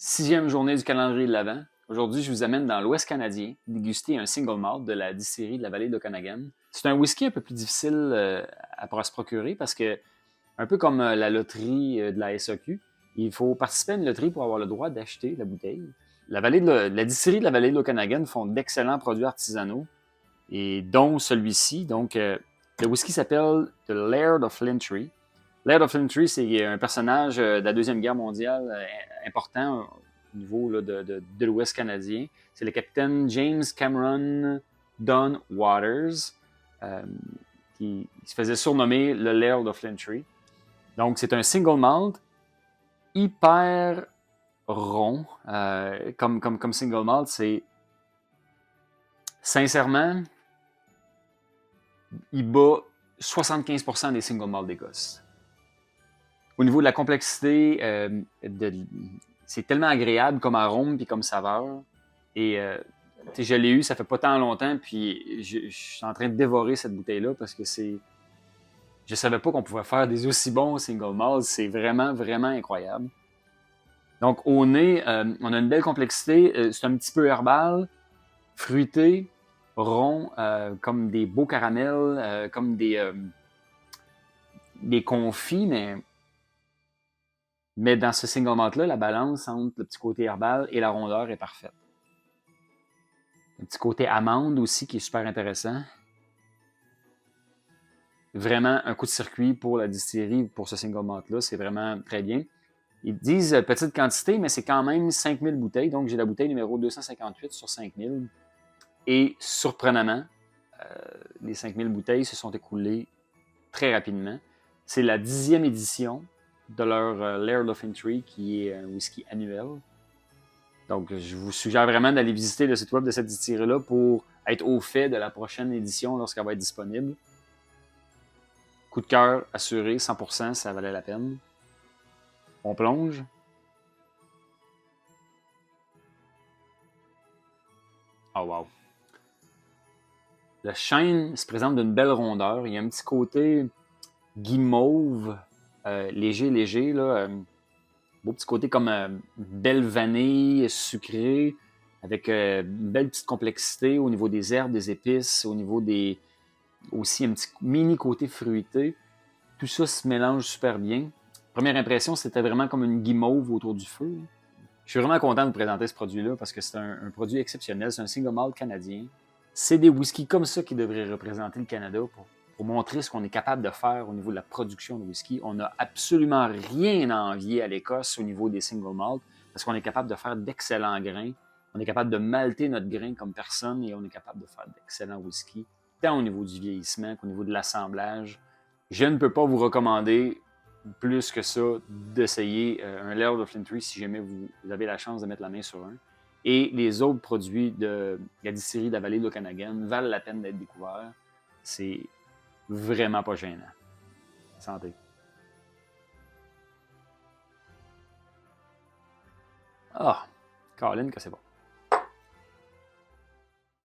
6e journée du calendrier de l'Avent. Aujourd'hui, je vous amène dans l'Ouest canadien déguster un single malt de la distillerie de la vallée d'Okanagan. C'est un whisky un peu plus difficile à se procurer parce que, un peu comme la loterie de la SAQ, il faut participer à une loterie pour avoir le droit d'acheter la bouteille. La distillerie de la vallée d'Okanagan font d'excellents produits artisanaux, et dont celui-ci. Donc, le whisky s'appelle The Laird of Flintry. Laird of Flintry, c'est un personnage de la Deuxième Guerre mondiale important au niveau là, de l'Ouest canadien. C'est le capitaine James Cameron Dunn Waters, euh, qui se faisait surnommer le Laird of Flintry. Donc, c'est un single malt hyper rond. Comme single malt, c'est sincèrement, il bat 75% des single malt d'Écosse. Au niveau de la complexité, c'est tellement agréable comme arôme puis comme saveur. Et je l'ai eu, ça fait pas tant longtemps, puis je suis en train de dévorer cette bouteille-là parce que c'est. Je savais pas qu'on pouvait faire des aussi bons single malt. C'est vraiment, vraiment incroyable. Donc, au nez, on a une belle complexité. C'est un petit peu herbal, fruité, rond, comme des beaux caramels, comme des confits, mais dans ce single malt-là, la balance entre le petit côté herbal et la rondeur est parfaite. Un petit côté amande aussi qui est super intéressant. Vraiment un coup de circuit pour la distillerie, pour ce single malt-là. C'est vraiment très bien. Ils disent petite quantité, mais c'est quand même 5000 bouteilles. Donc, j'ai la bouteille numéro 258 sur 5000. Et surprenamment, les 5000 bouteilles se sont écoulées très rapidement. C'est la 10e édition de leur Laird of Flintry, qui est un whisky annuel. Donc, je vous suggère vraiment d'aller visiter le site web de cette distillerie-là pour être au fait de la prochaine édition lorsqu'elle va être disponible. Coup de cœur assuré, 100%, ça valait la peine. On plonge. Oh wow! Le chêne se présente d'une belle rondeur. Il y a un petit côté guimauve, léger, là. Beau petit côté comme belle vanille sucrée, avec une belle petite complexité au niveau des herbes, des épices, au niveau des. Aussi un petit mini côté fruité. Tout ça se mélange super bien. Première impression, c'était vraiment comme une guimauve autour du feu. Je suis vraiment content de vous présenter ce produit-là parce que c'est un produit exceptionnel. C'est un single malt canadien. C'est des whiskies comme ça qui devraient représenter le Canada pour montrer ce qu'on est capable de faire au niveau de la production de whisky. On n'a absolument rien à envier à l'Écosse au niveau des single malt parce qu'on est capable de faire d'excellents grains. On est capable de malter notre grain comme personne et on est capable de faire d'excellents whisky, tant au niveau du vieillissement qu'au niveau de l'assemblage. Je ne peux pas vous recommander plus que ça d'essayer un Laird of Flintry si jamais vous avez la chance de mettre la main sur un. Et les autres produits de la distillerie de la vallée d'Okanagan valent la peine d'être découverts. C'est vraiment pas gênant. Santé. Ah, Colin, que c'est bon.